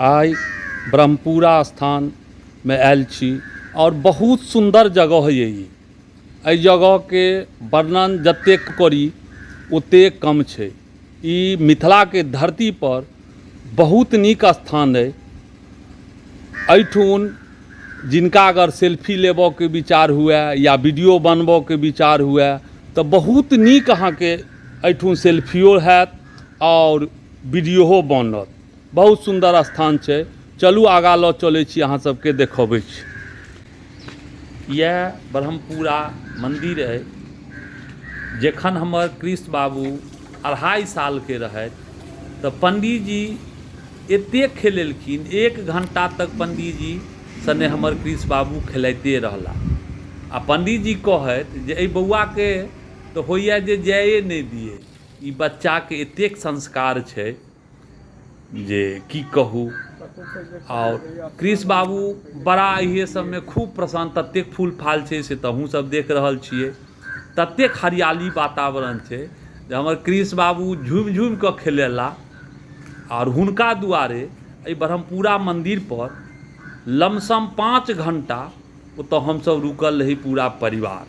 आई ब्रह्मपुरा स्थान में आयल छी और बहुत सुंदर जगह है ये। एहि जगह के वर्णन जतेक करी ओतेक कम छै। ई मिथिला के धरती पर बहुत नीक स्थान है। एहिठुन जिनका अगर सेल्फी लेबऽ के विचार हुए या वीडियो बनबऽ के विचार हुए तो बहुत नीक अहाँके एहिठुन सेल्फियो हैत और वीडियो बनत। बहुत सुंदर स्थान छै। चलू आगाँ लऽ चलै छी, अहाँ सबके देखबै छी। यह ब्रह्मपुरा मंदिर है। जखन हमर कृष्ण बाबू 2.5 साल के रहथि तऽ पंडित जी एतेक खेलेलखिन, 1 घंटा तक पंडित जी सने हमर कृष्ण बाबू खेलाइते रहला। आ पंडित जी कहैत जे एहि बौआ के तो होइए जे जाए नहीं दिए। ई बच्चा के एतेक संस्कार छै जे की कहू। और कृष्ण बाबू बड़ा इहे सब में खूब प्रसन्न, ततेक फूल फाल छै से तऽ अहूँ सब देख रहल छियै। ततेक हरियाली वातावरण छै जे हमर कृष्ण बाबू झूमि झूमि कऽ खेलेला। और हुनका दुआरे एहि ब्रह्मपुरा मंदिर पर लमसम 5 घंटा ओतऽ हमसब रुकल रही, पूरा परिवार।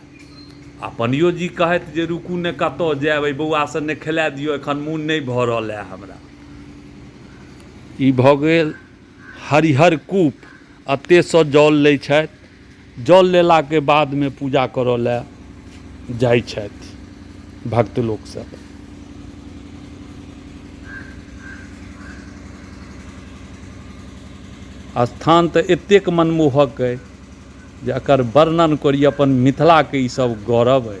आ पंडियो जी कहैत जे रुकू ने, कतऽ जायब, एहि बौआ से ने खेला दियौ, एखन मोन नहि भऽ रहल है हमरा। ई भऽ गेल हरिहर कूप। एतयसँ जल लै छथि। जल लेलाके बादमे पूजा करऽ लए जाइ छथि भक्त लोक सब। स्थान तऽ एतेक मनमोहक अइ जे एकर वर्णन करी। अपन मिथिलाके ई सब गौरव अइ।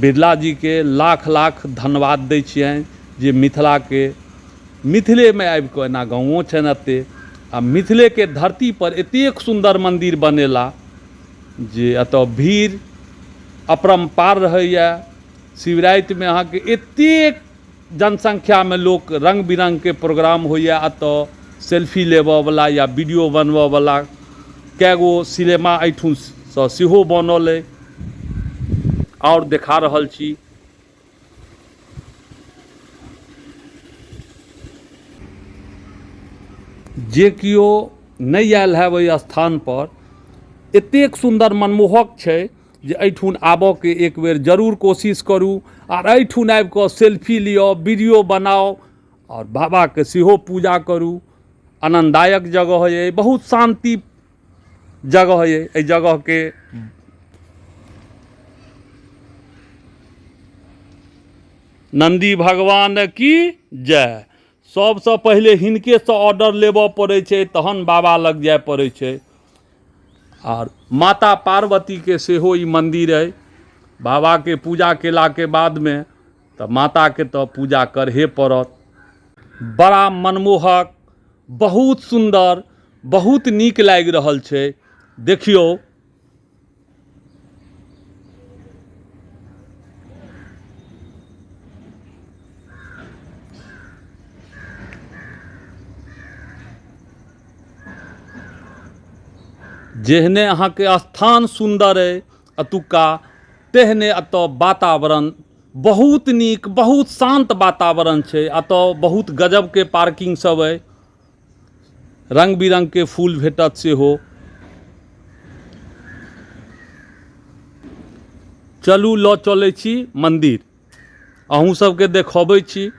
बिरला जी के लाख लाख धन्यवाद दै छियनि जे मिथिलाके मिथिलेमे आबि कऽ, एना गाँवो छनि एते, आ मिथिलेके धरती पर एतेक सुंदर मंदिर बनेला जे एतऽ भीड़ अपरम्पार रहैया। शिवरातिमे अहाँके एतेक जनसंख्यामे लोक, रंग बिरंग के प्रोग्राम होइया एतऽ। सेल्फी लेबऽवला या वीडियो बनबऽवला कए गो सिनेमा एहिठुनसँ सेहो बनल अइ और देखा रहल छी। जे किओ नहि आयल है ओहि स्थान पर, एतेक सुंदर मनमोहक छै जे एहिठुन आबऽके एक बेर जरूर कोशिश करू। और एहिठुन आबि कऽ सेल्फी लिअ, वीडियो बनाउ और बाबाके सेहो पूजा करू। आनंददायक जगह है, बहुत शांति जगह है। एहि जगह के नंदी भगवान की जय। सबसँ पहिले हिनकेसँ ऑर्डर लेबऽ पड़ै छै, तहन बाबा लग जाय पड़ै छै। और माता पार्वती के सेहो ई मंदिर अइ। बाबा के पूजा केलाके बादमे तऽ माता के तऽ पूजा करहे पड़त। बड़ा मनमोहक, बहुत सुंदर, बहुत नीक लागि रहल छै। देखियौ जेहने अहाँके स्थान सुंदर अइ एतुक्का, तेहने एतऽ वातावरण बहुत नीक, बहुत शांत वातावरण छै। एतऽ बहुत गजब के पार्किंग सब अइ, रंग बिरंग के फूल भेटत सेहो। चलू लऽ चलै छी मंदिर, अहूँ सबके देखबै छी।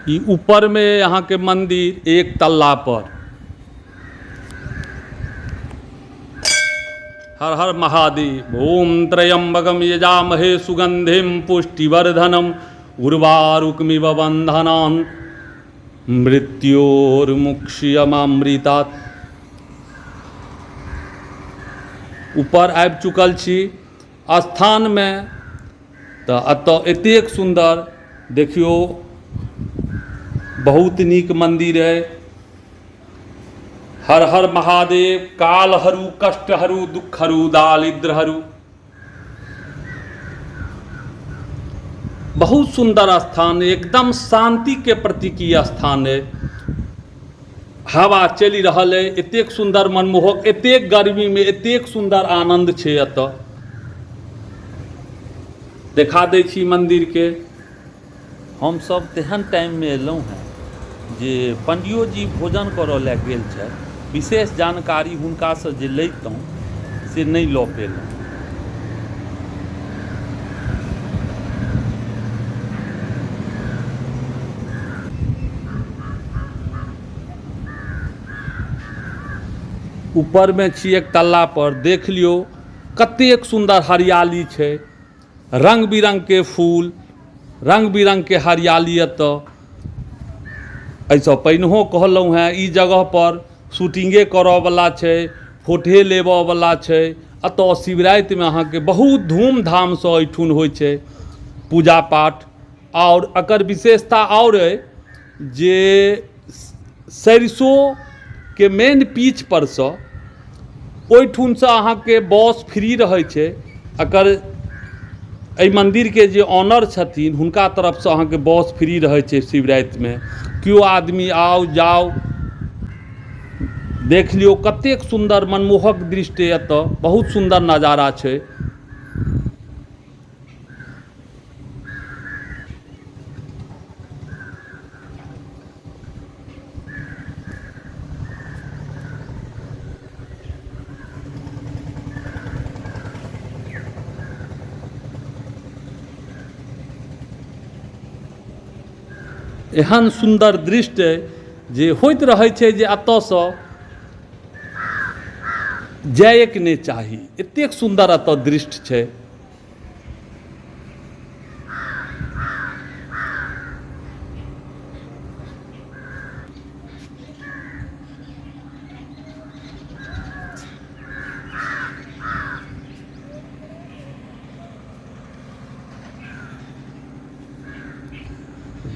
ई ऊपर में अहाँके मंदिर 1 तल्ला पर। हर हर महादेव। ओम त्र्यंबकम यजामहे सुगंधिम पुष्टिवर्धनम उर्वारुकमिव बंधनान् मृत्योर्मुक्षयमामृतात्। ऊपर आबि चुकल छी स्थान में। तऽ एतऽ एतेक सुंदर देखियौ, बहुत नीक मंदिर अइ। हर हर महादेव। काल हरू, कष्ट हरू, दुख हरू, दारिद्र हरू। बहुत सुंदर स्थान है, एकदम शांति के प्रतीक स्थान है। हवा चलि रहल है, एतेक सुंदर मनमोहक, एतेक गर्मी में एतेक सुंदर आनंद छै एतऽ। देखा दै छी मंदिर के। हम सब तेहन टाइम में एलहुँ हैं जे पंडियो जी भोजन करऽ लए गेल छथि, विशेष जानकारी हुनकासँ जे लैतहुँ से नहि लऽ पेलहुँ। ऊपर में छी एक तल्ला पर, देख लियो कतेक सुंदर हरियाली छै, रंग बिरंग के फूल, रंग बिरंग के हरियाली एतऽ। एहिसँ पहिनहो कहलहुँ हैं ई जगह पर शूटिंगे करऽवला छै, फोटे लेबऽवला छै। एतऽ शिवरातिमे अहाँके बहुत धूमधामसँ एहिठुन होइ छै पूजा पाठ। और एकर विशेषता और अइ जे सरिसोके मेन पीच परसँ ओहिठुनसँ अहाँके बस फ्री रहै छै। एकर एहि मन्दिरके जे ऑनर छथिन हुनका तरफसँ अहाँके बस फ्री रहै छै शिवरातिमे। केओ आदमी आउ जाउ, देख लियौ कतेक सुंदर मनमोहक दृश्य एतऽ, बहुत सुंदर नजारा छै। एहन सुंदर दृश्य जे होइत रहै छै जे एतऽसँ जाइके नहि चाही, एतेक सुंदर एतऽ दृश्य छै।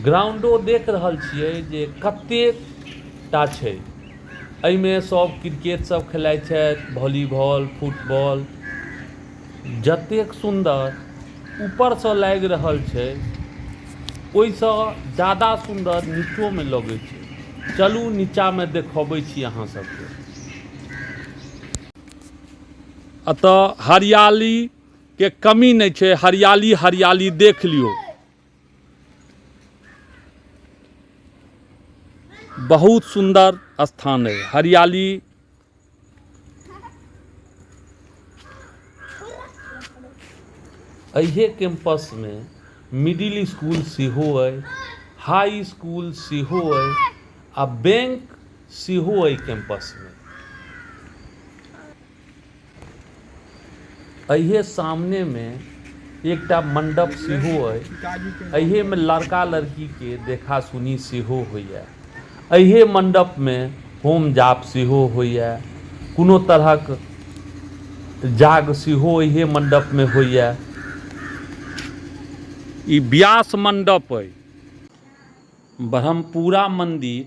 ग्राउंडो देख रहल छियै जे कतेकटा छै। एहिमे सब क्रिकेट सब खेलाइ छथि, वॉलीबॉल, फुटबॉल। जतेक सुंदर ऊपरसँ लागि रहल छै ओहिसँ ज़्यादा सुंदर नीचोमे लगै छै। चलू नीचाँमे देखबै छी अहाँ सबके। एतऽ हरियालीके कमी नहि छै, हरियाली हरियाली देख लियौ। बहुत सुंदर स्थान है, हरियाली। एहि कैंपस में मिडिल स्कूल सेहो अइ, हाई स्कूल सेहो अइ, आ बैंक सेहो अइ कैंपस में। एहि सामने में एकटा मंडप सेहो अइ। एहि में लड़का लड़की के देखा सुनी सेहो होइए। एहि मंडप में होम जाप सेहो होइए, कोनो तरहक जाग सेहो एहि मंडप में होइए। ई व्यास मंडप अइ। ब्रह्मपुरा मंदिर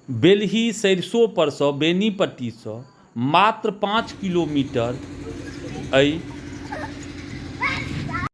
बेल्ही सरिसो परसँ बेनीपट्टीसँ मात्र 5 किलोमीटर अइ।